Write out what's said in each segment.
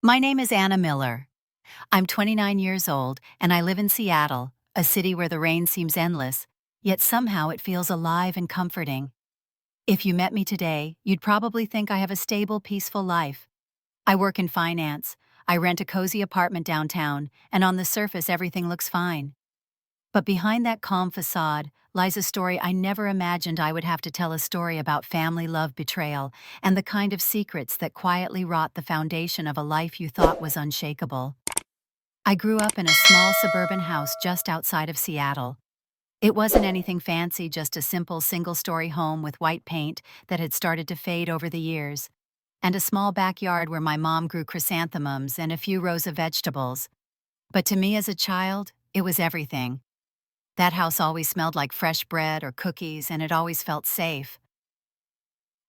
My name is Anna Miller. I'm 29 years old, and I live in Seattle, a city where the rain seems endless, yet somehow it feels alive and comforting. If you met me today, you'd probably think I have a stable, peaceful life. I work in finance, I rent a cozy apartment downtown, and on the surface everything looks fine. But behind that calm facade lies a story I never imagined I would have to tell, a story about family love, betrayal, and the kind of secrets that quietly rot the foundation of a life you thought was unshakable. I grew up in a small suburban house just outside of Seattle. It wasn't anything fancy, just a simple single-story home with white paint that had started to fade over the years, and a small backyard where my mom grew chrysanthemums and a few rows of vegetables. But to me as a child, it was everything. That house always smelled like fresh bread or cookies, and it always felt safe.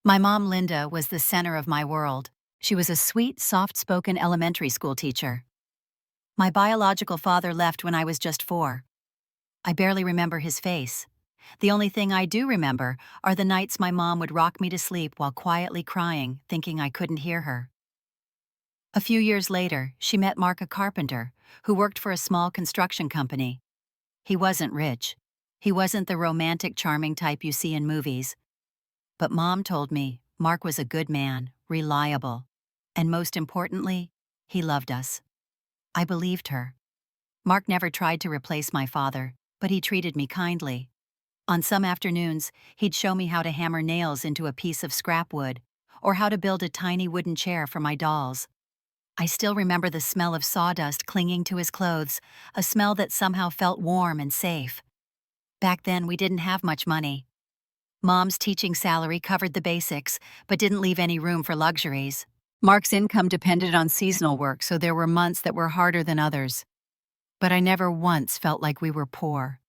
My mom, Linda, was the center of my world. She was a sweet, soft-spoken elementary school teacher. My biological father left when I was just 4. I barely remember his face. The only thing I do remember are the nights my mom would rock me to sleep while quietly crying, thinking I couldn't hear her. A few years later, she met Mark, a carpenter, who worked for a small construction company. He wasn't rich. He wasn't the romantic, charming type you see in movies. But Mom told me Mark was a good man, reliable, and most importantly, he loved us. I believed her. Mark never tried to replace my father, but he treated me kindly. On some afternoons, he'd show me how to hammer nails into a piece of scrap wood, or how to build a tiny wooden chair for my dolls. I still remember the smell of sawdust clinging to his clothes, a smell that somehow felt warm and safe. Back then, we didn't have much money. Mom's teaching salary covered the basics, but didn't leave any room for luxuries. Mark's income depended on seasonal work, so there were months that were harder than others. But I never once felt like we were poor.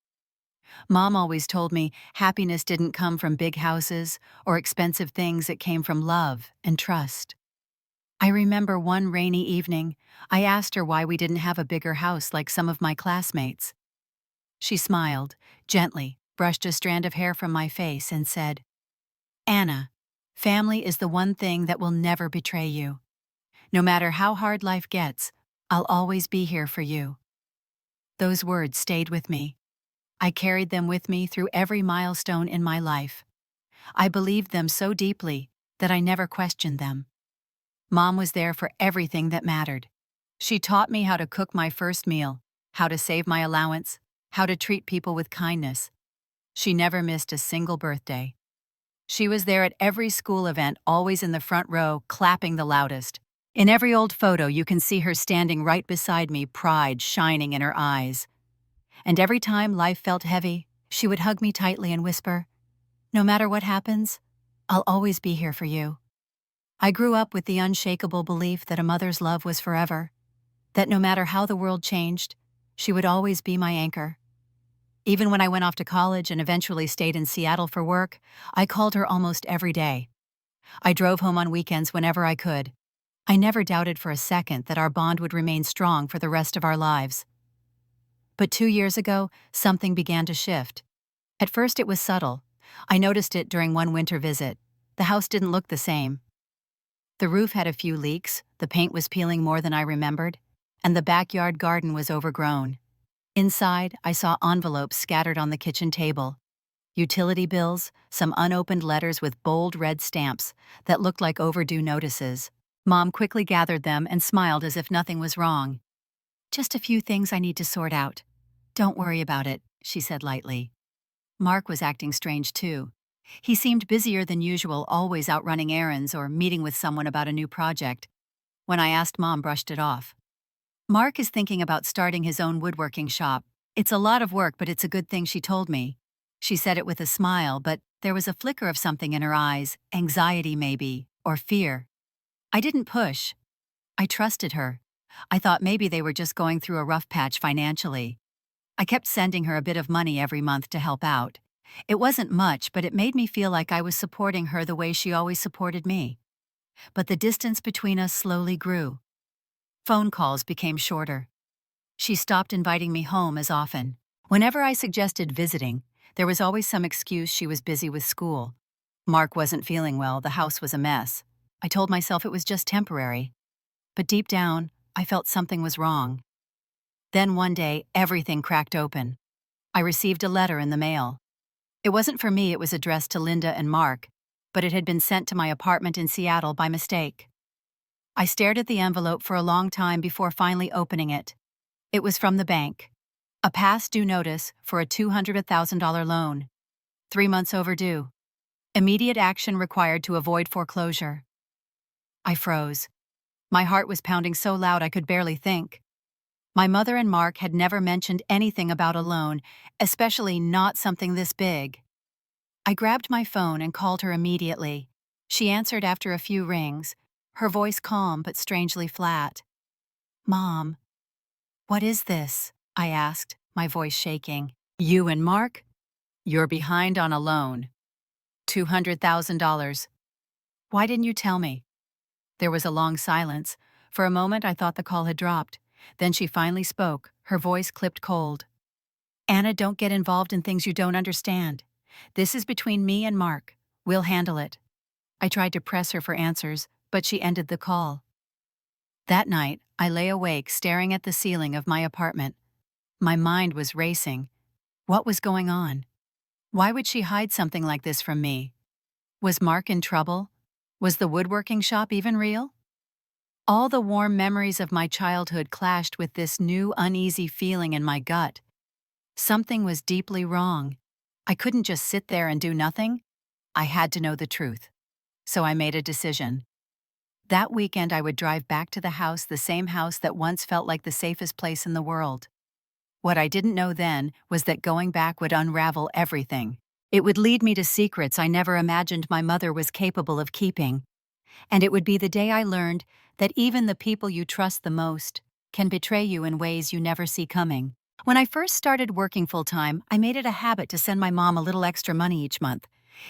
Mom always told me happiness didn't come from big houses or expensive things, it came from love and trust. I remember one rainy evening, I asked her why we didn't have a bigger house like some of my classmates. She smiled, gently, brushed a strand of hair from my face, and said, "Anna, family is the one thing that will never betray you. No matter how hard life gets, I'll always be here for you." Those words stayed with me. I carried them with me through every milestone in my life. I believed them so deeply that I never questioned them. Mom was there for everything that mattered. She taught me how to cook my first meal, how to save my allowance, how to treat people with kindness. She never missed a single birthday. She was there at every school event, always in the front row, clapping the loudest. In every old photo, you can see her standing right beside me, pride shining in her eyes. And every time life felt heavy, she would hug me tightly and whisper, "No matter what happens, I'll always be here for you." I grew up with the unshakable belief that a mother's love was forever, that no matter how the world changed, she would always be my anchor. Even when I went off to college and eventually stayed in Seattle for work, I called her almost every day. I drove home on weekends whenever I could. I never doubted for a second that our bond would remain strong for the rest of our lives. But 2 years ago, something began to shift. At first it was subtle. I noticed it during one winter visit. The house didn't look the same. The roof had a few leaks, the paint was peeling more than I remembered, and the backyard garden was overgrown. Inside, I saw envelopes scattered on the kitchen table. Utility bills, some unopened letters with bold red stamps that looked like overdue notices. Mom quickly gathered them and smiled as if nothing was wrong. "Just a few things I need to sort out. Don't worry about it," she said lightly. Mark was acting strange too. He seemed busier than usual, always out running errands or meeting with someone about a new project. When I asked, Mom brushed it off. "Mark is thinking about starting his own woodworking shop. It's a lot of work, but it's a good thing," she told me. She said it with a smile, but there was a flicker of something in her eyes, anxiety maybe, or fear. I didn't push. I trusted her. I thought maybe they were just going through a rough patch financially. I kept sending her a bit of money every month to help out. It wasn't much, but it made me feel like I was supporting her the way she always supported me. But the distance between us slowly grew. Phone calls became shorter. She stopped inviting me home as often. Whenever I suggested visiting, there was always some excuse: she was busy with school. Mark wasn't feeling well, the house was a mess. I told myself it was just temporary. but deep down, I felt something was wrong. Then one day, everything cracked open. I received a letter in the mail. It wasn't for me, it was addressed to Linda and Mark, but it had been sent to my apartment in Seattle by mistake. I stared at the envelope for a long time before finally opening it. It was from the bank. A past due notice for a $200,000 loan. 3 months overdue. Immediate action required to avoid foreclosure. I froze. My heart was pounding so loud I could barely think. My mother and Mark had never mentioned anything about a loan, especially not something this big. I grabbed my phone and called her immediately. She answered after a few rings, her voice calm but strangely flat. "Mom, what is this?" I asked, my voice shaking. "You and Mark? You're behind on a loan. $200,000. Why didn't you tell me?" There was a long silence. For a moment I thought the call had dropped. Then she finally spoke, her voice clipped cold. "Anna, don't get involved in things you don't understand. This is between me and Mark. We'll handle it." I tried to press her for answers, but she ended the call. That night, I lay awake staring at the ceiling of my apartment. My mind was racing. What was going on? Why would she hide something like this from me? Was Mark in trouble? Was the woodworking shop even real? All the warm memories of my childhood clashed with this new uneasy feeling in my gut. Something was deeply wrong. I couldn't just sit there and do nothing. I had to know the truth. So I made a decision. That weekend I would drive back to the house, the same house that once felt like the safest place in the world. What I didn't know then was that going back would unravel everything. It would lead me to secrets I never imagined my mother was capable of keeping. And it would be the day I learned that even the people you trust the most can betray you in ways you never see coming. When I first started working full-time, I made it a habit to send my mom a little extra money each month.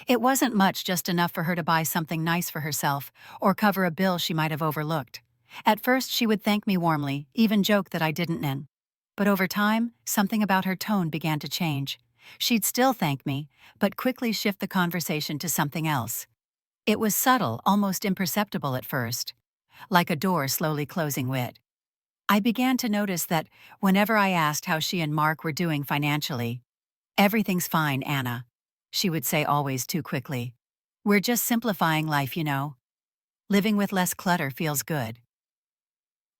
It wasn't much, just enough for her to buy something nice for herself or cover a bill she might have overlooked. At first, she would thank me warmly, even joke that I didn't know. But over time, something about her tone began to change. She'd still thank me, but quickly shift the conversation to something else. It was subtle, almost imperceptible at first, like a door slowly closing wit. I began to notice that whenever I asked how she and Mark were doing financially, "Everything's fine, Anna," she would say always too quickly. "We're just simplifying life, you know. Living with less clutter feels good."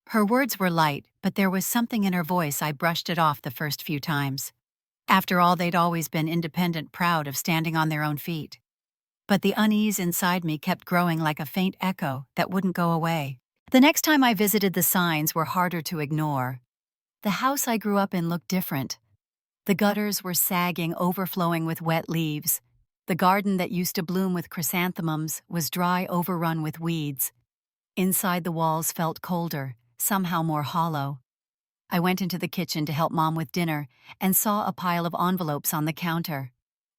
Her words were light, but there was something in her voice I brushed it off the first few times. After all, they'd always been independent, proud of standing on their own feet. But the unease inside me kept growing like a faint echo that wouldn't go away. The next time I visited, the signs were harder to ignore. The house I grew up in looked different. The gutters were sagging, overflowing with wet leaves. The garden that used to bloom with chrysanthemums was dry, overrun with weeds. Inside, the walls felt colder, somehow more hollow. I went into the kitchen to help Mom with dinner and saw a pile of envelopes on the counter.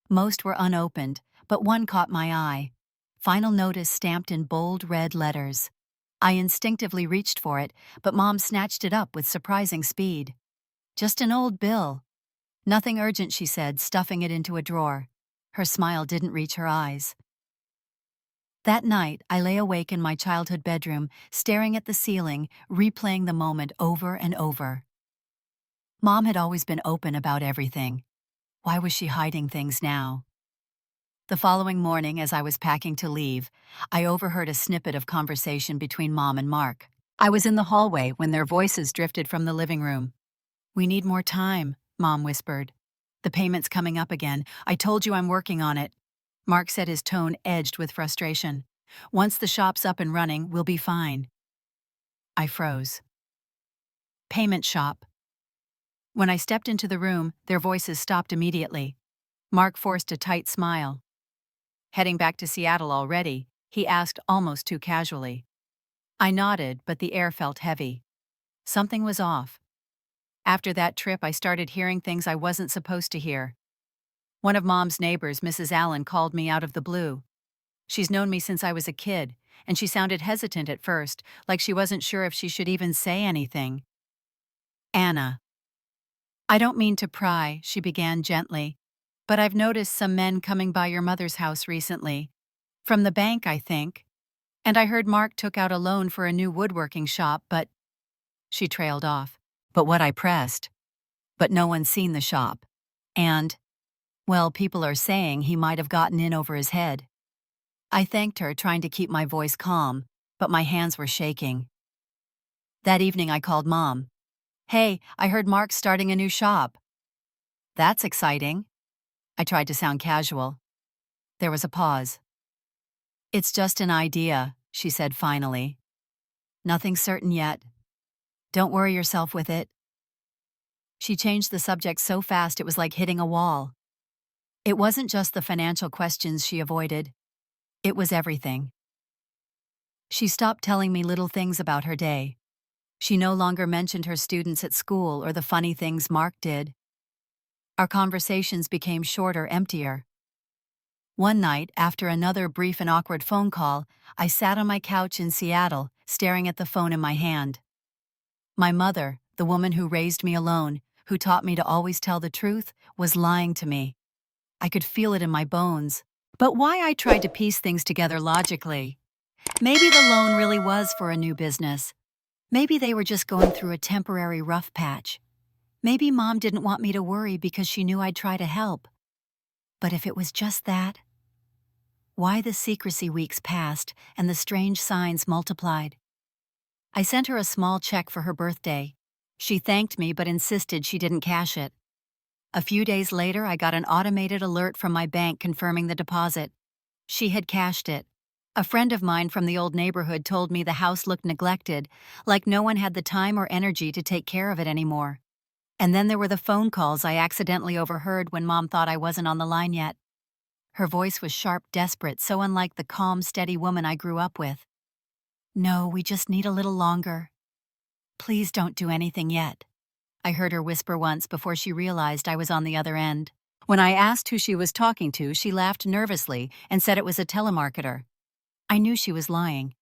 Most were unopened, but one caught my eye. Final notice stamped in bold red letters. I instinctively reached for it, but Mom snatched it up with surprising speed. "Just an old bill." "Nothing urgent," she said, stuffing it into a drawer. Her smile didn't reach her eyes. That night, I lay awake in my childhood bedroom, staring at the ceiling, replaying the moment over and over. Mom had always been open about everything. Why was she hiding things now? The following morning, as I was packing to leave, I overheard a snippet of conversation between Mom and Mark. I was in the hallway when their voices drifted from the living room. "We need more time," Mom whispered. "The payment's coming up again. I told you I'm working on it." Mark said, his tone edged with frustration. "Once the shop's up and running, we'll be fine." I froze. Payment shop. When I stepped into the room, their voices stopped immediately. Mark forced a tight smile. "Heading back to Seattle already?" he asked almost too casually. I nodded, but the air felt heavy. Something was off. After that trip, I started hearing things I wasn't supposed to hear. One of Mom's neighbors, Mrs. Allen, called me out of the blue. She's known me since I was a kid, and she sounded hesitant at first, like she wasn't sure if she should even say anything. "Anna, I don't mean to pry," she began gently, "but I've noticed some men coming by your mother's house recently. From the bank, I think." And I heard Mark took out a loan for a new woodworking shop, but she trailed off. But what I pressed. But no one's seen the shop. And, well, people are saying he might have gotten in over his head. I thanked her, trying to keep my voice calm, but my hands were shaking. That evening I called Mom. Hey, I heard Mark's starting a new shop. That's exciting. I tried to sound casual. There was a pause. It's just an idea, she said finally. Nothing certain yet. Don't worry yourself with it. She changed the subject so fast it was like hitting a wall. It wasn't just the financial questions she avoided. It was everything. She stopped telling me little things about her day. She no longer mentioned her students at school or the funny things Mark did. Our conversations became shorter, emptier. One night, after another brief and awkward phone call, I sat on my couch in Seattle, staring at the phone in my hand. My mother, the woman who raised me alone, who taught me to always tell the truth, was lying to me. I could feel it in my bones. But why I tried to piece things together logically. Maybe the loan really was for a new business. Maybe they were just going through a temporary rough patch. Maybe Mom didn't want me to worry because she knew I'd try to help. But if it was just that, why the secrecy weeks passed and the strange signs multiplied? I sent her a small check for her birthday. She thanked me but insisted she didn't cash it. A few days later, I got an automated alert from my bank confirming the deposit. She had cashed it. A friend of mine from the old neighborhood told me the house looked neglected, like no one had the time or energy to take care of it anymore. And then there were the phone calls I accidentally overheard when Mom thought I wasn't on the line yet. Her voice was sharp, desperate, so unlike the calm, steady woman I grew up with. No, we just need a little longer. Please don't do anything yet. I heard her whisper once before she realized I was on the other end. When I asked who she was talking to, she laughed nervously and said it was a telemarketer. I knew she was lying.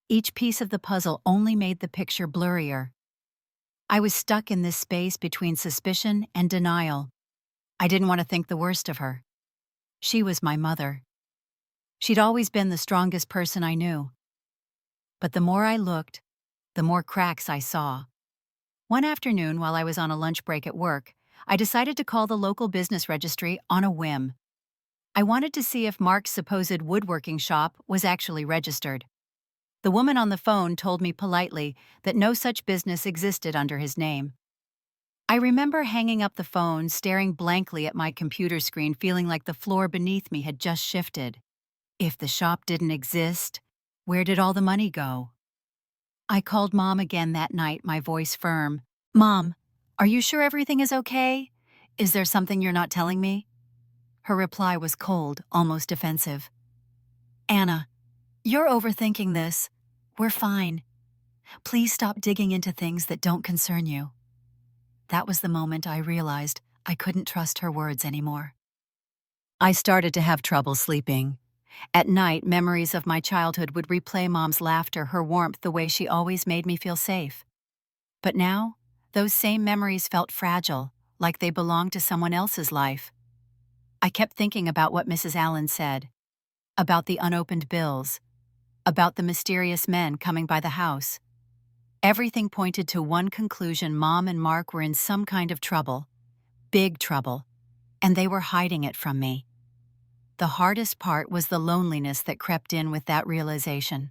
Each piece of the puzzle only made the picture blurrier. I was stuck in this space between suspicion and denial. I didn't want to think the worst of her. She was my mother. She'd always been the strongest person I knew. But the more I looked, the more cracks I saw. One afternoon, while I was on a lunch break at work, I decided to call the local business registry on a whim. I wanted to see if Mark's supposed woodworking shop was actually registered. The woman on the phone told me politely that no such business existed under his name. I remember hanging up the phone, staring blankly at my computer screen, feeling like the floor beneath me had just shifted. If the shop didn't exist, where did all the money go? I called Mom again that night, my voice firm. Mom, are you sure everything is okay? Is there something you're not telling me? Her reply was cold, almost defensive. Anna, you're overthinking this. We're fine. Please stop digging into things that don't concern you. That was the moment I realized I couldn't trust her words anymore. I started to have trouble sleeping. At night, memories of my childhood would replay Mom's laughter, her warmth, the way she always made me feel safe. But now, those same memories felt fragile, like they belonged to someone else's life. I kept thinking about what Mrs. Allen said, about the unopened bills, about the mysterious men coming by the house. Everything pointed to one conclusion: Mom and Mark were in some kind of trouble, big trouble, and they were hiding it from me. The hardest part was the loneliness that crept in with that realization.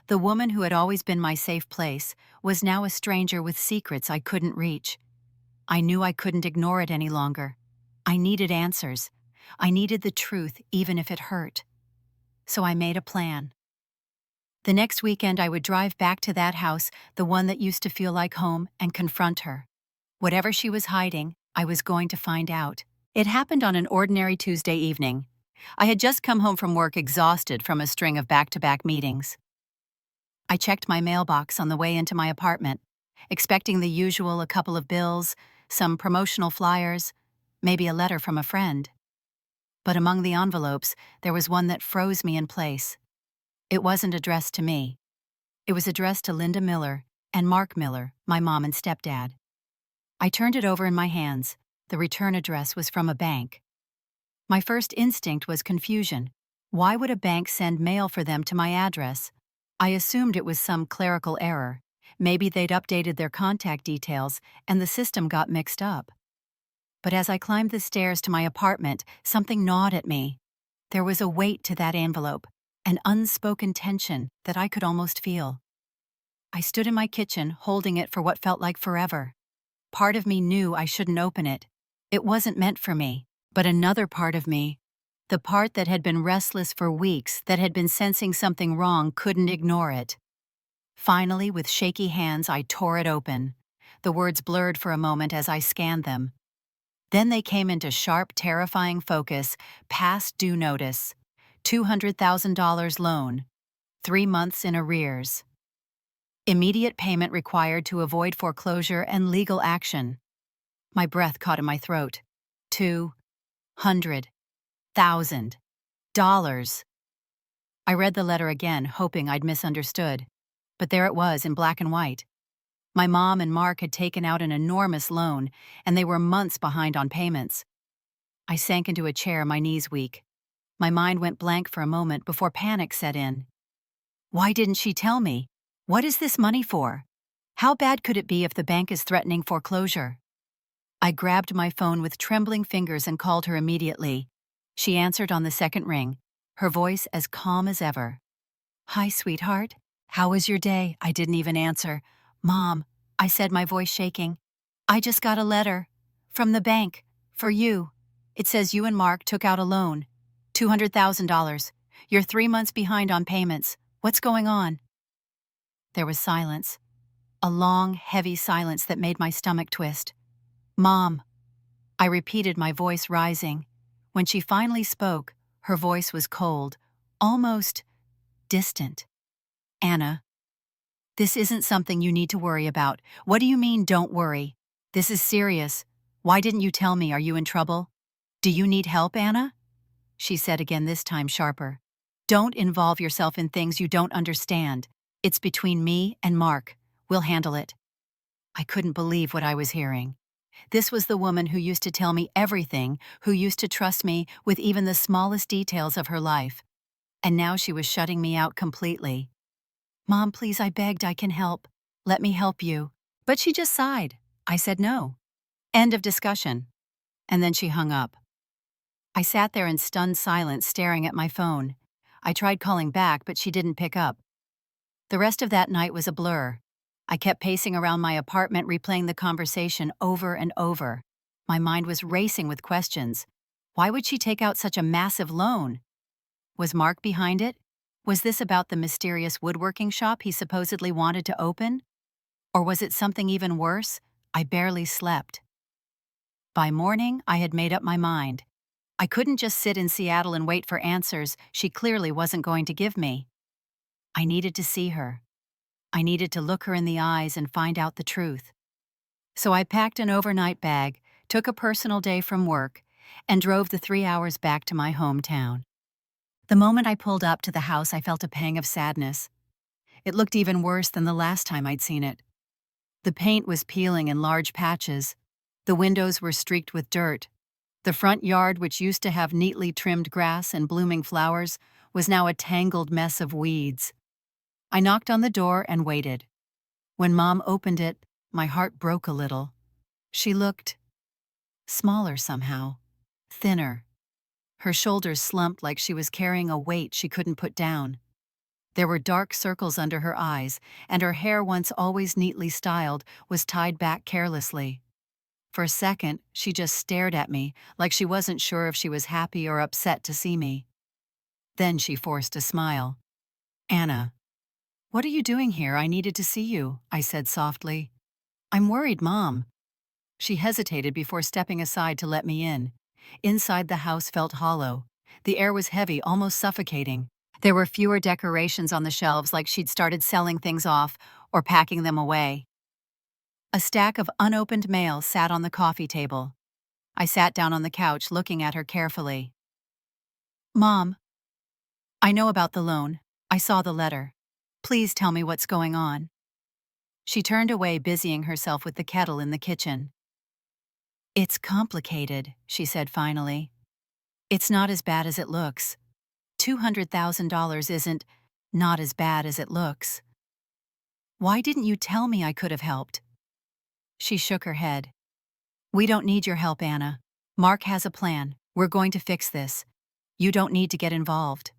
The woman who had always been my safe place was now a stranger with secrets I couldn't reach. I knew I couldn't ignore it any longer. I needed answers. I needed the truth, even if it hurt. So I made a plan. The next weekend I would drive back to that house, the one that used to feel like home, and confront her. Whatever she was hiding, I was going to find out. It happened on an ordinary Tuesday evening. I had just come home from work, exhausted from a string of back-to-back meetings. I checked my mailbox on the way into my apartment, expecting the usual: a couple of bills, some promotional flyers, maybe a letter from a friend. But among the envelopes, there was one that froze me in place. It wasn't addressed to me. It was addressed to Linda Miller and Mark Miller, my mom and stepdad. I turned it over in my hands. The return address was from a bank. My first instinct was confusion. Why would a bank send mail for them to my address? I assumed it was some clerical error. Maybe they'd updated their contact details and the system got mixed up. But as I climbed the stairs to my apartment, something gnawed at me. There was a weight to that envelope, an unspoken tension that I could almost feel. I stood in my kitchen, holding it for what felt like forever. Part of me knew I shouldn't open it. It wasn't meant for me. But another part of me, the part that had been restless for weeks, that had been sensing something wrong, couldn't ignore it. Finally, with shaky hands, I tore it open. The words blurred for a moment as I scanned them. Then they came into sharp, terrifying focus: past due notice, $200,000 loan, 3 months in arrears. Immediate payment required to avoid foreclosure and legal action. My breath caught in my throat. $200,000. I read the letter again, hoping I'd misunderstood. But there it was in black and white. My mom and Mark had taken out an enormous loan, and they were months behind on payments. I sank into a chair, my knees weak. My mind went blank for a moment before panic set in. Why didn't she tell me? What is this money for? How bad could it be if the bank is threatening foreclosure? I grabbed my phone with trembling fingers and called her immediately. She answered on the second ring, her voice as calm as ever. "Hi, sweetheart. How was your day?" I didn't even answer. "Mom," I said, my voice shaking. "I just got a letter. From the bank. For you. It says you and Mark took out a loan. $200,000. You're 3 months behind on payments. What's going on?" There was silence. A long, heavy silence that made my stomach twist. "Mom," I repeated, my voice rising. When she finally spoke, her voice was cold, almost distant. "Anna, this isn't something you need to worry about." "What do you mean, don't worry? This is serious. Why didn't you tell me? Are you in trouble? Do you need help, Anna?" she said again, this time sharper. "Don't involve yourself in things you don't understand. It's between me and Mark. We'll handle it." I couldn't believe what I was hearing. This was the woman who used to tell me everything, who used to trust me with even the smallest details of her life. And now she was shutting me out completely. "Mom, please," I begged, "I can help. Let me help you." But she just sighed. I said no. End of discussion. And then she hung up. I sat there in stunned silence, staring at my phone. I tried calling back, but she didn't pick up. The rest of that night was a blur. I kept pacing around my apartment, replaying the conversation over and over. My mind was racing with questions. Why would she take out such a massive loan? Was Mark behind it? Was this about the mysterious woodworking shop he supposedly wanted to open? Or was it something even worse? I barely slept. By morning, I had made up my mind. I couldn't just sit in Seattle and wait for answers she clearly wasn't going to give me. I needed to see her. I needed to look her in the eyes and find out the truth. So I packed an overnight bag, took a personal day from work, and drove the 3 hours back to my hometown. The moment I pulled up to the house, I felt a pang of sadness. It looked even worse than the last time I'd seen it. The paint was peeling in large patches. The windows were streaked with dirt. The front yard, which used to have neatly trimmed grass and blooming flowers, was now a tangled mess of weeds. I knocked on the door and waited. When Mom opened it, my heart broke a little. She looked smaller somehow, thinner. Her shoulders slumped like she was carrying a weight she couldn't put down. There were dark circles under her eyes, and her hair, once always neatly styled, was tied back carelessly. For a second, she just stared at me, like she wasn't sure if she was happy or upset to see me. Then she forced a smile. "Anna, what are you doing here? I needed to see you," I said softly. "I'm worried, Mom." She hesitated before stepping aside to let me in. Inside, the house felt hollow. The air was heavy, almost suffocating. There were fewer decorations on the shelves, like she'd started selling things off or packing them away. A stack of unopened mail sat on the coffee table. I sat down on the couch, looking at her carefully. "Mom, I know about the loan. I saw the letter. Please tell me what's going on." She turned away, busying herself with the kettle in the kitchen. "It's complicated," she said finally. "It's not as bad as it looks. $200,000 isn't not as bad as it looks. Why didn't you tell me I could have helped? She shook her head. We don't need your help, Anna. Mark has a plan. We're going to fix this. You don't need to get involved.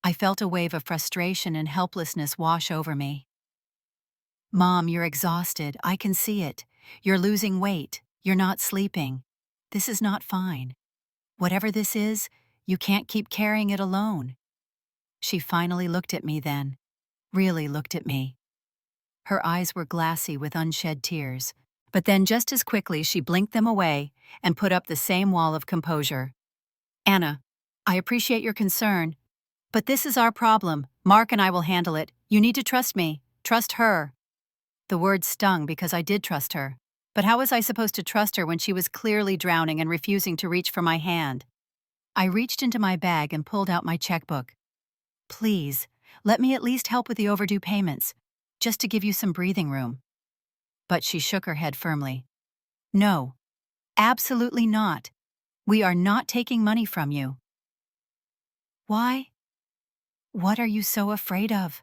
I felt a wave of frustration and helplessness wash over me. Mom, you're exhausted. I can see it. You're losing weight. You're not sleeping. This is not fine. Whatever this is, you can't keep carrying it alone. She finally looked at me then. Really looked at me. Her eyes were glassy with unshed tears, but then just as quickly she blinked them away and put up the same wall of composure. Anna, I appreciate your concern, but this is our problem. Mark and I will handle it. You need to trust me. Trust her. The words stung because I did trust her. But how was I supposed to trust her when she was clearly drowning and refusing to reach for my hand? I reached into my bag and pulled out my checkbook. Please, let me at least help with the overdue payments, just to give you some breathing room. But she shook her head firmly. No, absolutely not. We are not taking money from you. Why? What are you so afraid of?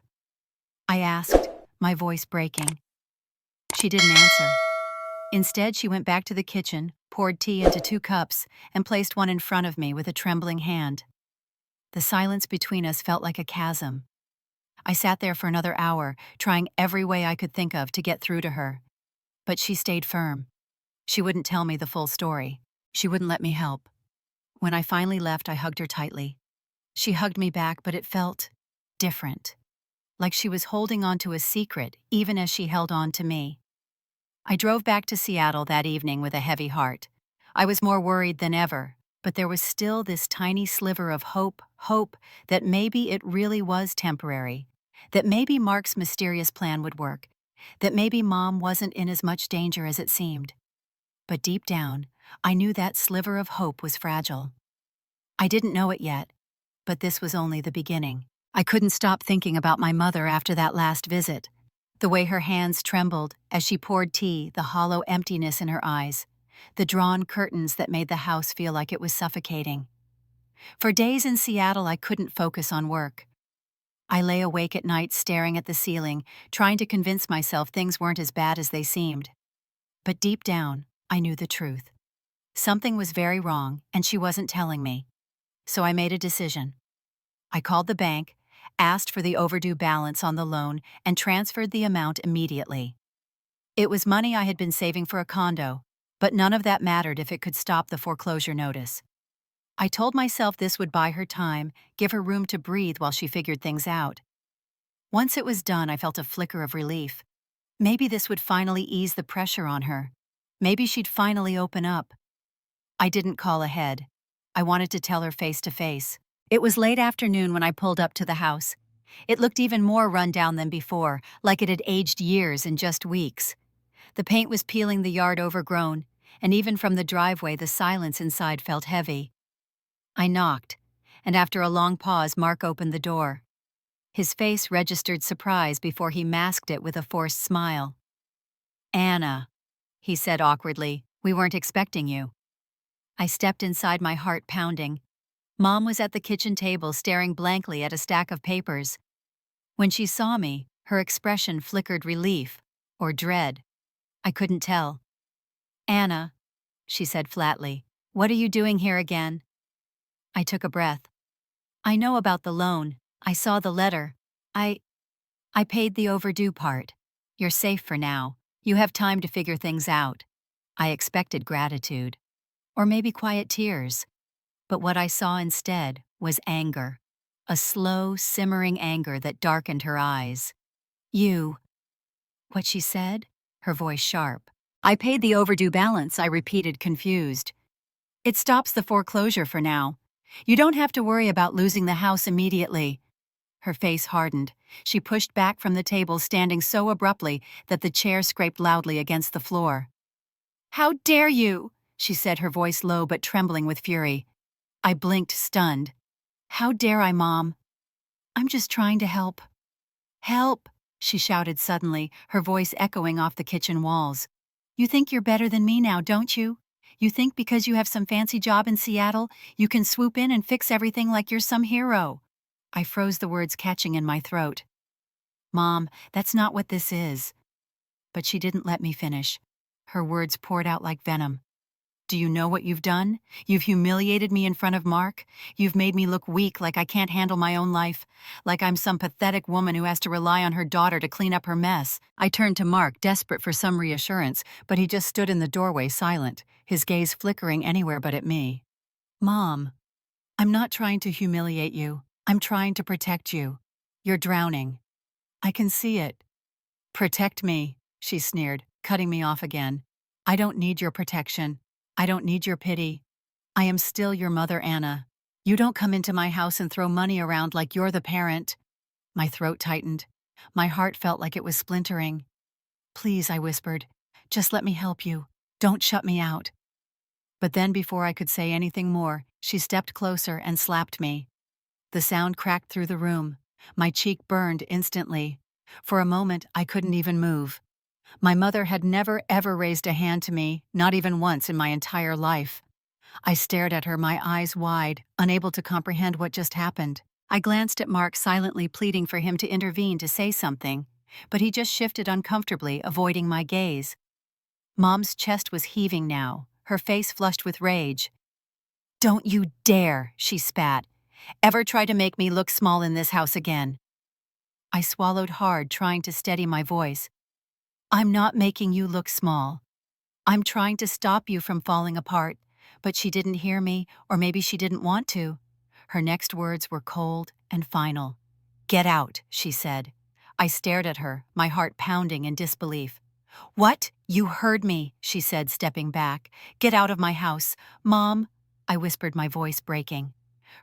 I asked, my voice breaking. She didn't answer. Instead, she went back to the kitchen, poured tea into 2 cups, and placed one in front of me with a trembling hand. The silence between us felt like a chasm. I sat there for another hour, trying every way I could think of to get through to her. But she stayed firm. She wouldn't tell me the full story. She wouldn't let me help. When I finally left, I hugged her tightly. She hugged me back, but it felt different. Like she was holding on to a secret, even as she held on to me. I drove back to Seattle that evening with a heavy heart. I was more worried than ever, but there was still this tiny sliver of hope that maybe it really was temporary, that maybe Mark's mysterious plan would work, that maybe Mom wasn't in as much danger as it seemed. But deep down, I knew that sliver of hope was fragile. I didn't know it yet, but this was only the beginning. I couldn't stop thinking about my mother after that last visit. The way her hands trembled as she poured tea, the hollow emptiness in her eyes, the drawn curtains that made the house feel like it was suffocating. For days in Seattle, I couldn't focus on work. I lay awake at night staring at the ceiling, trying to convince myself things weren't as bad as they seemed. But deep down, I knew the truth. Something was very wrong, and she wasn't telling me. So I made a decision. I called the bank, asked for the overdue balance on the loan, and transferred the amount immediately. It was money I had been saving for a condo, but none of that mattered if it could stop the foreclosure notice. I told myself this would buy her time, give her room to breathe while she figured things out. Once it was done, I felt a flicker of relief. Maybe this would finally ease the pressure on her. Maybe she'd finally open up. I didn't call ahead. I wanted to tell her face to face. It was late afternoon when I pulled up to the house. It looked even more run down than before, like it had aged years in just weeks. The paint was peeling, the yard overgrown, and even from the driveway the silence inside felt heavy. I knocked, and after a long pause Mark opened the door. His face registered surprise before he masked it with a forced smile. "Anna," he said awkwardly, "we weren't expecting you." I stepped inside, my heart pounding. Mom was at the kitchen table staring blankly at a stack of papers. When she saw me, her expression flickered relief or dread. I couldn't tell. "Anna," she said flatly, "what are you doing here again?" I took a breath. "I know about the loan. I saw the letter. I paid the overdue part. You're safe for now. You have time to figure things out." I expected gratitude. Or maybe quiet tears. But what I saw instead was anger. A slow, simmering anger that darkened her eyes. "You." What she said? Her voice sharp. "I paid the overdue balance," I repeated, confused. "It stops the foreclosure for now. You don't have to worry about losing the house immediately." Her face hardened. She pushed back from the table, standing so abruptly that the chair scraped loudly against the floor. "How dare you?" she said, her voice low but trembling with fury. I blinked, stunned. "How dare I, Mom? I'm just trying to help." "Help!" she shouted suddenly, her voice echoing off the kitchen walls. "You think you're better than me now, don't you? You think because you have some fancy job in Seattle, you can swoop in and fix everything like you're some hero. I froze, the words catching in my throat. Mom, that's not what this is. But she didn't let me finish. Her words poured out like venom. Do you know what you've done? You've humiliated me in front of Mark. You've made me look weak, like I can't handle my own life, like I'm some pathetic woman who has to rely on her daughter to clean up her mess. I turned to Mark, desperate for some reassurance, but he just stood in the doorway silent, his gaze flickering anywhere but at me. Mom, I'm not trying to humiliate you. I'm trying to protect you. You're drowning. I can see it. Protect me, she sneered, cutting me off again. I don't need your protection. I don't need your pity. I am still your mother, Anna. You don't come into my house and throw money around like you're the parent. My throat tightened. My heart felt like it was splintering. Please, I whispered. Just let me help you. Don't shut me out. But then, before I could say anything more, she stepped closer and slapped me. The sound cracked through the room. My cheek burned instantly. For a moment, I couldn't even move. My mother had never ever raised a hand to me, not even once in my entire life. I stared at her, my eyes wide, unable to comprehend what just happened. I glanced at Mark, silently pleading for him to intervene, to say something, but he just shifted uncomfortably, avoiding my gaze. Mom's chest was heaving now, her face flushed with rage. Don't you dare, she spat, ever try to make me look small in this house again. I swallowed hard, trying to steady my voice. I'm not making you look small. I'm trying to stop you from falling apart, but she didn't hear me, or maybe she didn't want to. Her next words were cold and final. Get out, she said. I stared at her, my heart pounding in disbelief. What? You heard me, she said, stepping back. Get out of my house. Mom, I whispered, my voice breaking.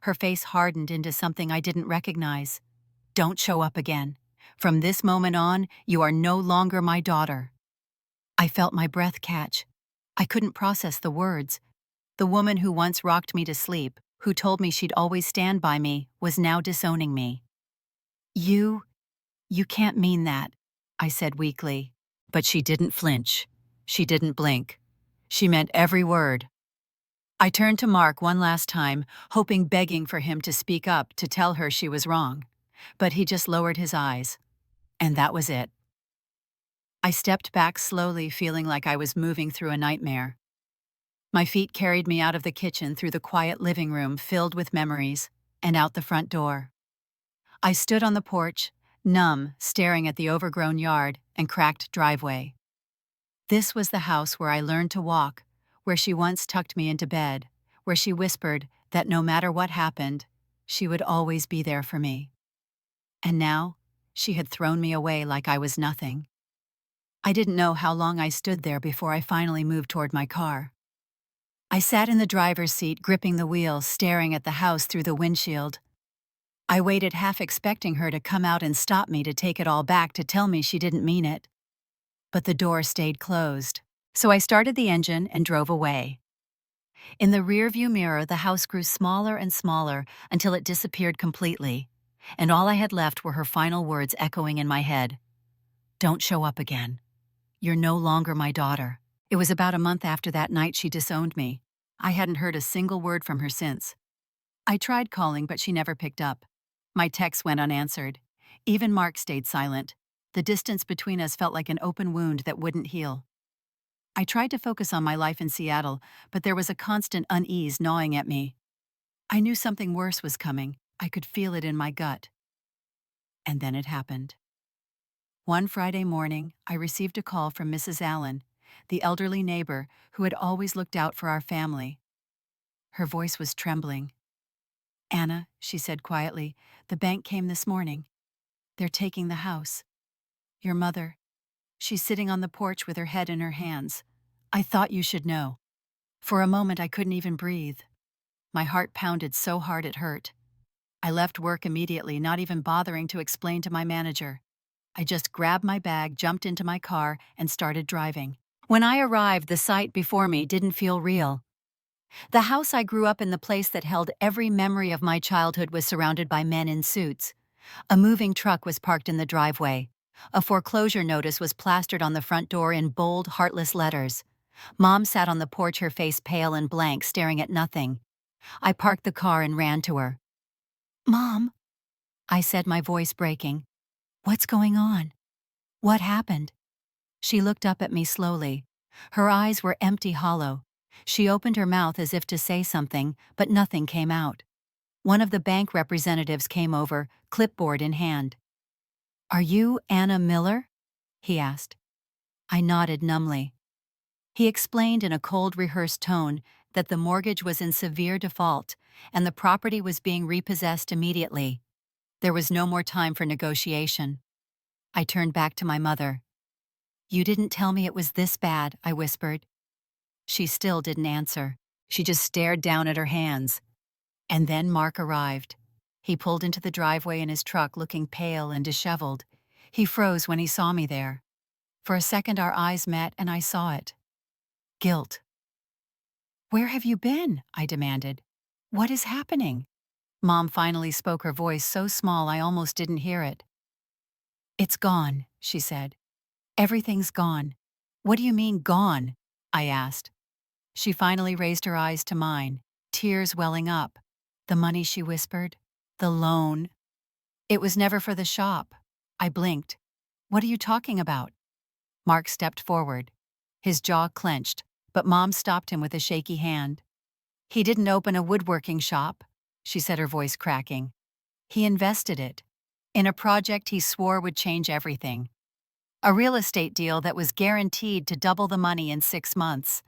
Her face hardened into something I didn't recognize. Don't show up again. From this moment on, you are no longer my daughter. I felt my breath catch. I couldn't process the words. The woman who once rocked me to sleep, who told me she'd always stand by me, was now disowning me. You can't mean that, I said weakly. But she didn't flinch. She didn't blink. She meant every word. I turned to Mark one last time, begging for him to speak up, to tell her she was wrong. But he just lowered his eyes. And that was it. I stepped back slowly, feeling like I was moving through a nightmare. My feet carried me out of the kitchen, through the quiet living room filled with memories, and out the front door. I stood on the porch, numb, staring at the overgrown yard and cracked driveway. This was the house where I learned to walk, where she once tucked me into bed, where she whispered that no matter what happened, she would always be there for me. And now, she had thrown me away like I was nothing. I didn't know how long I stood there before I finally moved toward my car. I sat in the driver's seat, gripping the wheel, staring at the house through the windshield. I waited, half expecting her to come out and stop me, to take it all back, to tell me she didn't mean it. But the door stayed closed, so I started the engine and drove away. In the rearview mirror, the house grew smaller and smaller until it disappeared completely, and all I had left were her final words echoing in my head. Don't show up again. You're no longer my daughter. It was about a month after that night she disowned me. I hadn't heard a single word from her since. I tried calling, but she never picked up. My texts went unanswered. Even Mark stayed silent. The distance between us felt like an open wound that wouldn't heal. I tried to focus on my life in Seattle, but there was a constant unease gnawing at me. I knew something worse was coming. I could feel it in my gut. And then it happened. One Friday morning, I received a call from Mrs. Allen, the elderly neighbor who had always looked out for our family. Her voice was trembling. Anna, she said quietly, the bank came this morning. They're taking the house. Your mother, she's sitting on the porch with her head in her hands. I thought you should know. For a moment, I couldn't even breathe. My heart pounded so hard it hurt. I left work immediately, not even bothering to explain to my manager. I just grabbed my bag, jumped into my car, and started driving. When I arrived, the sight before me didn't feel real. The house I grew up in, the place that held every memory of my childhood, was surrounded by men in suits. A moving truck was parked in the driveway. A foreclosure notice was plastered on the front door in bold, heartless letters. Mom sat on the porch, her face pale and blank, staring at nothing. I parked the car and ran to her. "Mom," I said, my voice breaking. "What's going on? What happened?" She looked up at me slowly. Her eyes were empty, hollow. She opened her mouth as if to say something, but nothing came out. One of the bank representatives came over, clipboard in hand. "Are you Anna Miller?" he asked. I nodded numbly. He explained in a cold, rehearsed tone that the mortgage was in severe default and the property was being repossessed immediately. There was no more time for negotiation. I turned back to my mother. "You didn't tell me it was this bad," I whispered. She still didn't answer. She just stared down at her hands. And then Mark arrived. He pulled into the driveway in his truck, looking pale and disheveled. He froze when he saw me there. For a second our eyes met and I saw it. Guilt. "Where have you been?" I demanded. "What is happening?" Mom finally spoke, her voice so small I almost didn't hear it. "It's gone," she said. "Everything's gone." "What do you mean, gone?" I asked. She finally raised her eyes to mine, tears welling up. "The money," she whispered. "The loan. It was never for the shop." I blinked. "What are you talking about?" Mark stepped forward. His jaw clenched, but Mom stopped him with a shaky hand. "He didn't open a woodworking shop," she said, her voice cracking. "He invested it in a project he swore would change everything. A real estate deal that was guaranteed to double the money in 6 months.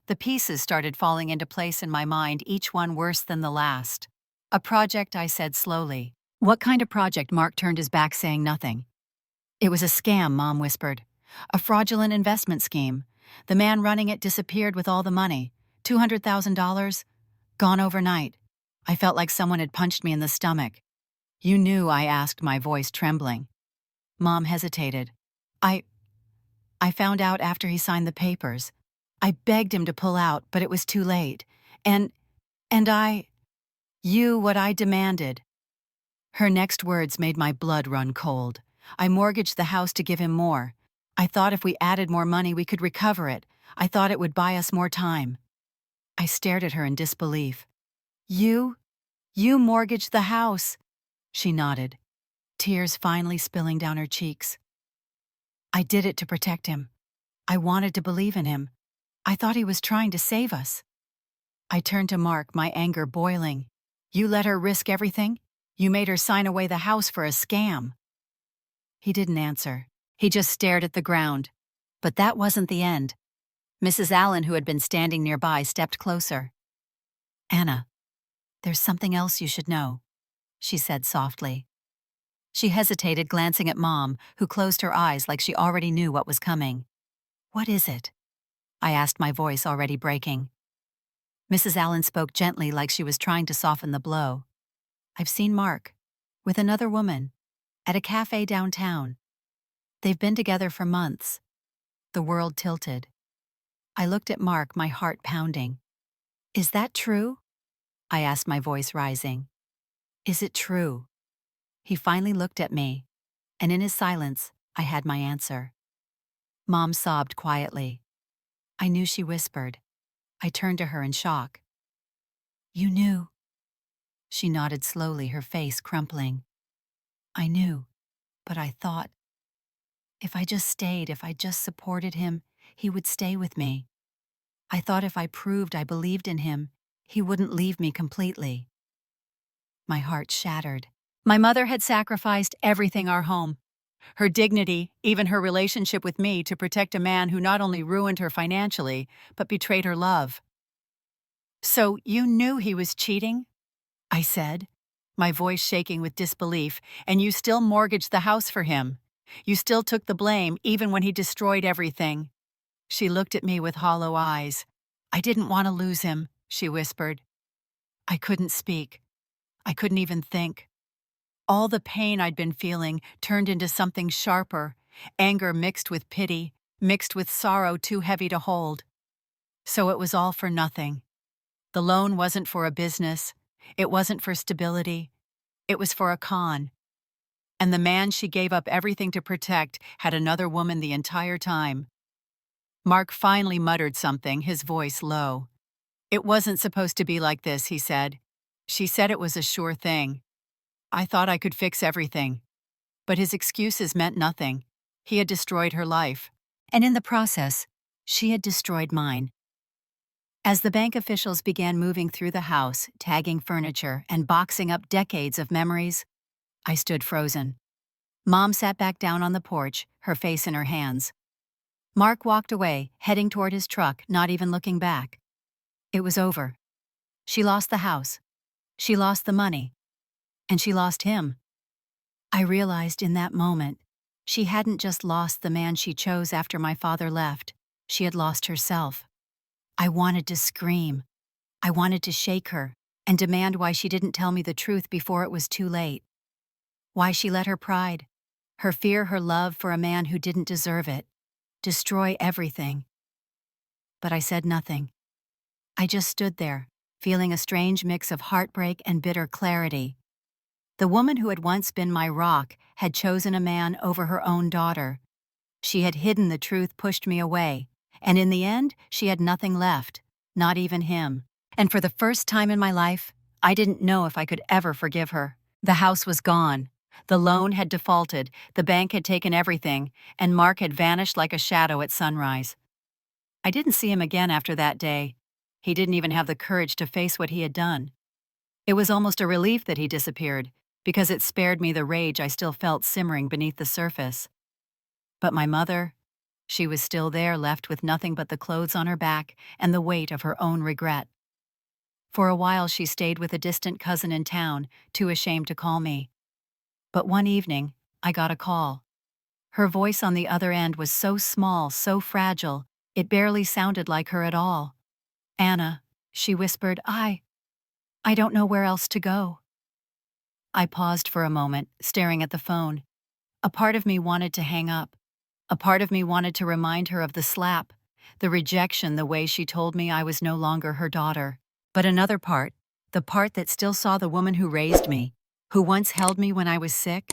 The pieces started falling into place in my mind, each one worse than the last. "A project," I said slowly. "What kind of project?" Mark turned his back, saying nothing. "It was a scam," Mom whispered. "A fraudulent investment scheme. The man running it disappeared with all the money. $200,000. Gone overnight." I felt like someone had punched me in the stomach. "You knew?" I asked, my voice trembling. Mom hesitated. I found out after he signed the papers. I begged him to pull out, but it was too late. And you what I demanded." Her next words made my blood run cold. "I mortgaged the house to give him more. I thought if we added more money we could recover it. I thought it would buy us more time." I stared at her in disbelief. You mortgaged the house." She nodded, tears finally spilling down her cheeks. "I did it to protect him. I wanted to believe in him. I thought he was trying to save us." I turned to Mark, my anger boiling. "You let her risk everything? You made her sign away the house for a scam." He didn't answer. He just stared at the ground. But that wasn't the end. Mrs. Allen, who had been standing nearby, stepped closer. "Anna, there's something else you should know," she said softly. She hesitated, glancing at Mom, who closed her eyes like she already knew what was coming. "What is it?" I asked, my voice already breaking. Mrs. Allen spoke gently, like she was trying to soften the blow. "I've seen Mark, with another woman, at a cafe downtown. They've been together for months." The world tilted. I looked at Mark, my heart pounding. "Is that true?" I asked, my voice rising. "Is it true?" He finally looked at me, and in his silence, I had my answer. Mom sobbed quietly. I knew, she whispered. I turned to her in shock. "You knew?" She nodded slowly, her face crumpling. "I knew, but I thought, if I just stayed, if I just supported him, he would stay with me. I thought if I proved I believed in him, he wouldn't leave me completely." My heart shattered. My mother had sacrificed everything, our home, her dignity, even her relationship with me, to protect a man who not only ruined her financially, but betrayed her love. "So you knew he was cheating?" I said, my voice shaking with disbelief, "and you still mortgaged the house for him? You still took the blame, even when he destroyed everything?" She looked at me with hollow eyes. "I didn't want to lose him," she whispered. I couldn't speak. I couldn't even think. All the pain I'd been feeling turned into something sharper, anger mixed with pity, mixed with sorrow too heavy to hold. So it was all for nothing. The loan wasn't for a business. It wasn't for stability. It was for a con. And the man she gave up everything to protect had another woman the entire time. Mark finally muttered something, his voice low. "It wasn't supposed to be like this," he said. "She said it was a sure thing. I thought I could fix everything." But his excuses meant nothing. He had destroyed her life. And in the process, she had destroyed mine. As the bank officials began moving through the house, tagging furniture, and boxing up decades of memories, I stood frozen. Mom sat back down on the porch, her face in her hands. Mark walked away, heading toward his truck, not even looking back. It was over. She lost the house. She lost the money. And she lost him. I realized in that moment, she hadn't just lost the man she chose after my father left, she had lost herself. I wanted to scream. I wanted to shake her and demand why she didn't tell me the truth before it was too late. Why she let her pride, her fear, her love for a man who didn't deserve it, destroy everything. But I said nothing. I just stood there, feeling a strange mix of heartbreak and bitter clarity. The woman who had once been my rock had chosen a man over her own daughter. She had hidden the truth, pushed me away, and in the end, she had nothing left, not even him. And for the first time in my life, I didn't know if I could ever forgive her. The house was gone. The loan had defaulted, the bank had taken everything, and Mark had vanished like a shadow at sunrise. I didn't see him again after that day. He didn't even have the courage to face what he had done. It was almost a relief that he disappeared, because it spared me the rage I still felt simmering beneath the surface. But my mother, she was still there, left with nothing but the clothes on her back and the weight of her own regret. For a while she stayed with a distant cousin in town, too ashamed to call me. But one evening, I got a call. Her voice on the other end was so small, so fragile, it barely sounded like her at all. "Anna," she whispered, I don't know where else to go." I paused for a moment, staring at the phone. A part of me wanted to hang up. A part of me wanted to remind her of the slap, the rejection, the way she told me I was no longer her daughter. But another part, the part that still saw the woman who raised me, who once held me when I was sick,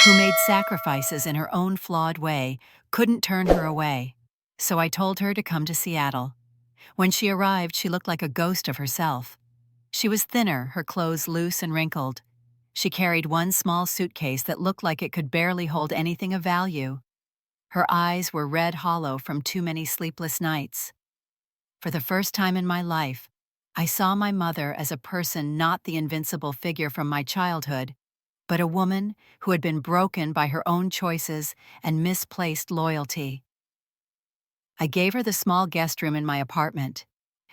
who made sacrifices in her own flawed way, couldn't turn her away. So I told her to come to Seattle. When she arrived, she looked like a ghost of herself. She was thinner, her clothes loose and wrinkled. She carried one small suitcase that looked like it could barely hold anything of value. Her eyes were red hollow from too many sleepless nights. For the first time in my life, I saw my mother as a person, not the invincible figure from my childhood, but a woman who had been broken by her own choices and misplaced loyalty. I gave her the small guest room in my apartment.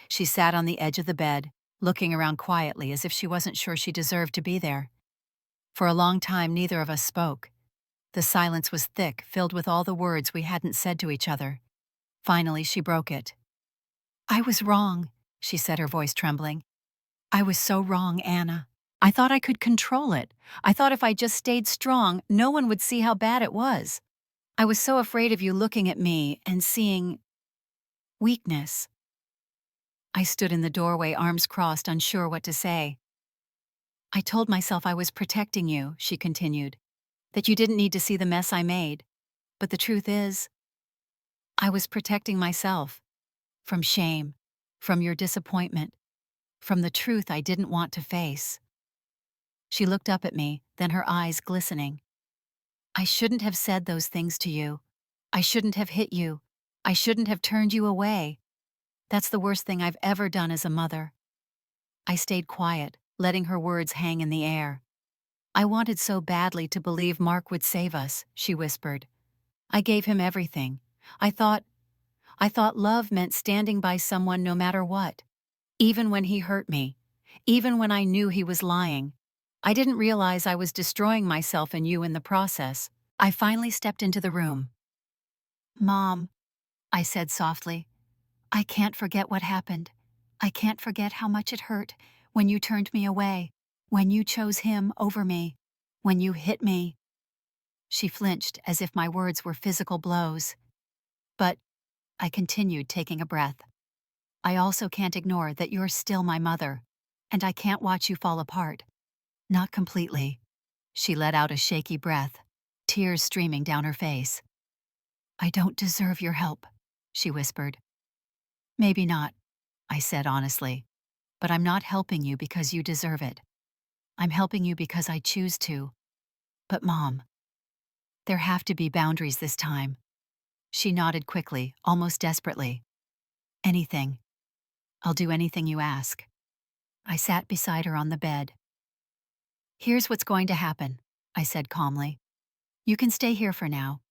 She sat on the edge of the bed, looking around quietly as if she wasn't sure she deserved to be there. For a long time, neither of us spoke. The silence was thick, filled with all the words we hadn't said to each other. Finally, she broke it. "I was wrong," she said, her voice trembling. "I was so wrong, Anna. I thought I could control it. I thought if I just stayed strong, no one would see how bad it was. I was so afraid of you looking at me and seeing weakness." I stood in the doorway, arms crossed, unsure what to say. "I told myself I was protecting you," she continued, "that you didn't need to see the mess I made. But the truth is, I was protecting myself. From shame, from your disappointment, from the truth I didn't want to face." She looked up at me, then her eyes glistening. "I shouldn't have said those things to you. I shouldn't have hit you. I shouldn't have turned you away. That's the worst thing I've ever done as a mother." I stayed quiet, letting her words hang in the air. "I wanted so badly to believe Mark would save us," she whispered. "I gave him everything. I thought love meant standing by someone no matter what. Even when he hurt me. Even when I knew he was lying. I didn't realize I was destroying myself and you in the process." I finally stepped into the room. "Mom," I said softly, "I can't forget what happened. I can't forget how much it hurt when you turned me away, when you chose him over me, when you hit me." She flinched as if my words were physical blows. "But," I continued, taking a breath, "I also can't ignore that you're still my mother, and I can't watch you fall apart. Not completely." She let out a shaky breath, tears streaming down her face. "I don't deserve your help," she whispered. Maybe not, I said honestly, but I'm not helping you because you deserve it. I'm helping you because I choose to. But Mom, there have to be boundaries this time. She nodded quickly, almost desperately. Anything. I'll do anything you ask. I sat beside her on the bed. Here's what's going to happen, I said calmly. You can stay here for now.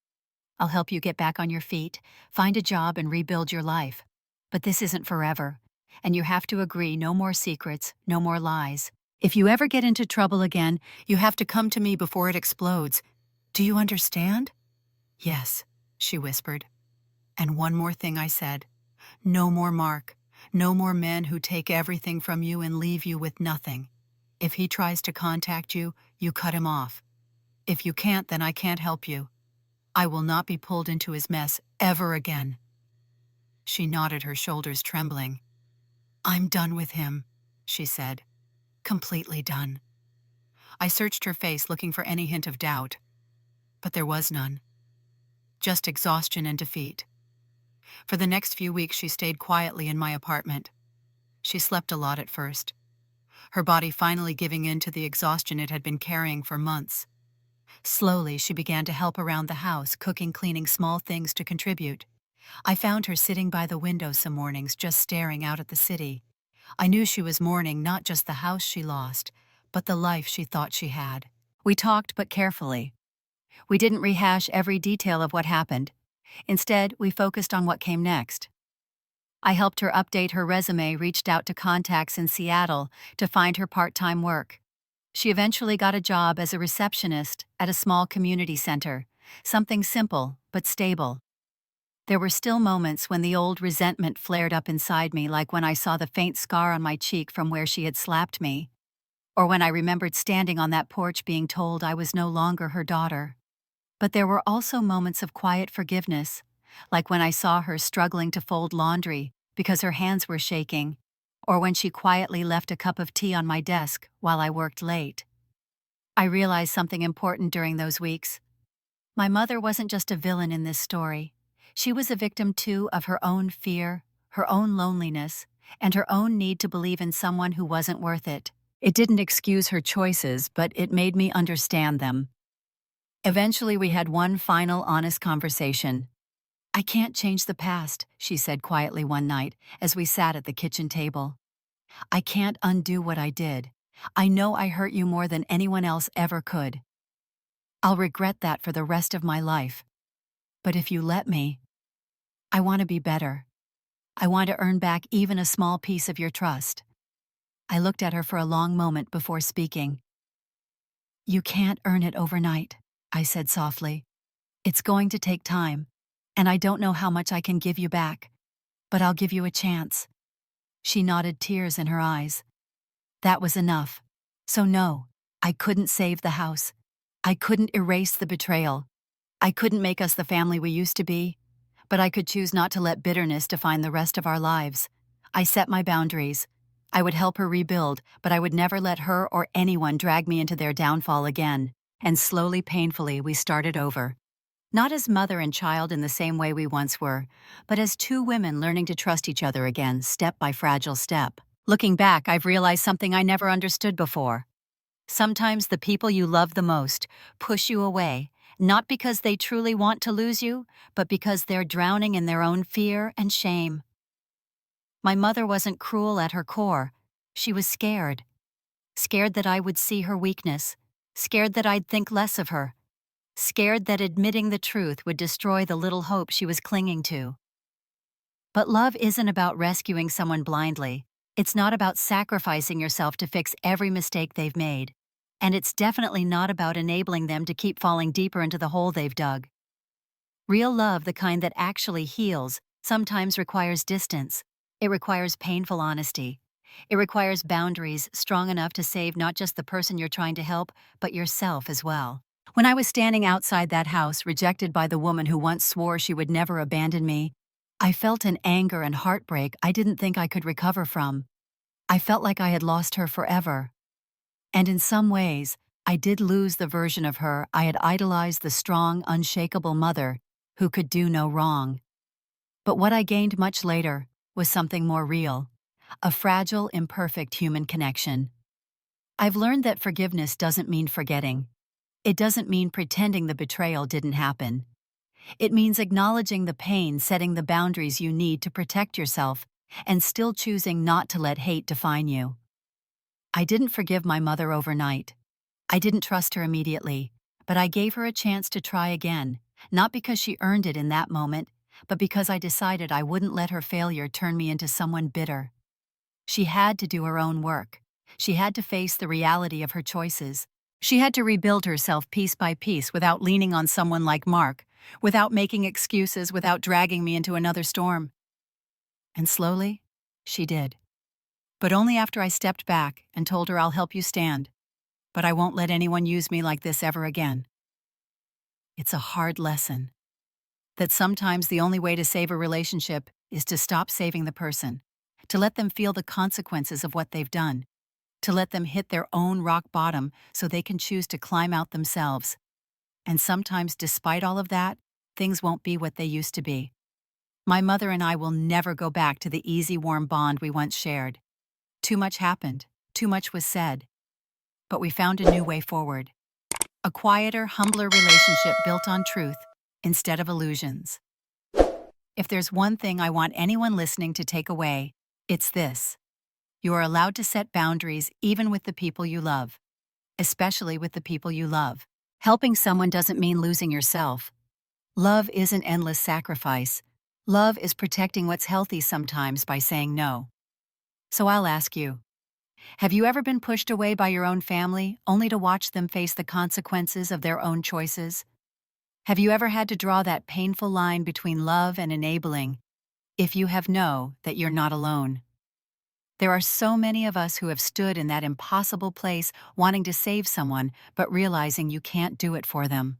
I'll help you get back on your feet, find a job, and rebuild your life. But this isn't forever, and you have to agree no more secrets, no more lies. If you ever get into trouble again, you have to come to me before it explodes. Do you understand? Yes, she whispered. And one more thing, I said. No more Mark. No more men who take everything from you and leave you with nothing. If he tries to contact you, you cut him off. If you can't, then I can't help you. I will not be pulled into his mess ever again. She nodded, her shoulders trembling. I'm done with him, she said. Completely done. I searched her face looking for any hint of doubt, but there was none. Just exhaustion and defeat. For the next few weeks, she stayed quietly in my apartment. She slept a lot at first, her body finally giving in to the exhaustion it had been carrying for months. Slowly, she began to help around the house, cooking, cleaning, small things to contribute. I found her sitting by the window some mornings, just staring out at the city. I knew she was mourning not just the house she lost, but the life she thought she had. We talked, but carefully. We didn't rehash every detail of what happened. Instead, we focused on what came next. I helped her update her resume, reached out to contacts in Seattle to find her part-time work. She eventually got a job as a receptionist at a small community center, something simple but stable. There were still moments when the old resentment flared up inside me, like when I saw the faint scar on my cheek from where she had slapped me, or when I remembered standing on that porch being told I was no longer her daughter. But there were also moments of quiet forgiveness, like when I saw her struggling to fold laundry because her hands were shaking, or when she quietly left a cup of tea on my desk while I worked late. I realized something important during those weeks. My mother wasn't just a villain in this story. She was a victim too of her own fear, her own loneliness, and her own need to believe in someone who wasn't worth it. It didn't excuse her choices, but it made me understand them. Eventually, we had one final honest conversation. I can't change the past, she said quietly one night as we sat at the kitchen table. I can't undo what I did. I know I hurt you more than anyone else ever could. I'll regret that for the rest of my life. But if you let me, I want to be better. I want to earn back even a small piece of your trust. I looked at her for a long moment before speaking. You can't earn it overnight, I said softly. It's going to take time, and I don't know how much I can give you back, but I'll give you a chance. She nodded, tears in her eyes. That was enough. So no, I couldn't save the house. I couldn't erase the betrayal. I couldn't make us the family we used to be, but I could choose not to let bitterness define the rest of our lives. I set my boundaries. I would help her rebuild, but I would never let her or anyone drag me into their downfall again. And slowly, painfully, we started over. Not as mother and child in the same way we once were, but as two women learning to trust each other again, step by fragile step. Looking back, I've realized something I never understood before. Sometimes the people you love the most push you away, not because they truly want to lose you, but because they're drowning in their own fear and shame. My mother wasn't cruel at her core. She was scared. Scared that I would see her weakness. Scared that I'd think less of her. Scared that admitting the truth would destroy the little hope she was clinging to. But love isn't about rescuing someone blindly. It's not about sacrificing yourself to fix every mistake they've made. And it's definitely not about enabling them to keep falling deeper into the hole they've dug. Real love, the kind that actually heals, sometimes requires distance. It requires painful honesty. It requires boundaries strong enough to save not just the person you're trying to help, but yourself as well. When I was standing outside that house, rejected by the woman who once swore she would never abandon me, I felt an anger and heartbreak I didn't think I could recover from. I felt like I had lost her forever. And in some ways, I did lose the version of her I had idolized, the strong, unshakable mother who could do no wrong. But what I gained much later was something more real, a fragile, imperfect human connection. I've learned that forgiveness doesn't mean forgetting. It doesn't mean pretending the betrayal didn't happen. It means acknowledging the pain, setting the boundaries you need to protect yourself, and still choosing not to let hate define you. I didn't forgive my mother overnight. I didn't trust her immediately, but I gave her a chance to try again, not because she earned it in that moment, but because I decided I wouldn't let her failure turn me into someone bitter. She had to do her own work. She had to face the reality of her choices. She had to rebuild herself piece by piece without leaning on someone like Mark, without making excuses, without dragging me into another storm. And slowly, she did. But only after I stepped back and told her I'll help you stand, but I won't let anyone use me like this ever again. It's a hard lesson. That sometimes the only way to save a relationship is to stop saving the person, to let them feel the consequences of what they've done, to let them hit their own rock bottom so they can choose to climb out themselves. And sometimes, despite all of that, things won't be what they used to be. My mother and I will never go back to the easy, warm bond we once shared. Too much happened, too much was said. But we found a new way forward. A quieter, humbler relationship built on truth instead of illusions. If there's one thing I want anyone listening to take away, it's this. You are allowed to set boundaries even with the people you love, especially with the people you love. Helping someone doesn't mean losing yourself. Love isn't endless sacrifice. Love is protecting what's healthy sometimes by saying no. So I'll ask you, have you ever been pushed away by your own family only to watch them face the consequences of their own choices? Have you ever had to draw that painful line between love and enabling? If you have, know that you're not alone. There are so many of us who have stood in that impossible place wanting to save someone but realizing you can't do it for them.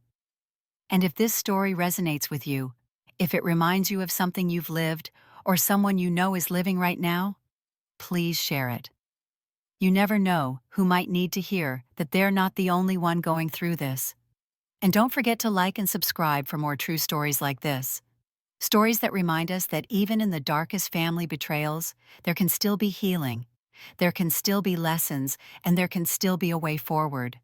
And if this story resonates with you, if it reminds you of something you've lived or someone you know is living right now, please share it. You never know who might need to hear that they're not the only one going through this. And don't forget to like and subscribe for more true stories like this. Stories that remind us that even in the darkest family betrayals, there can still be healing, there can still be lessons, and there can still be a way forward.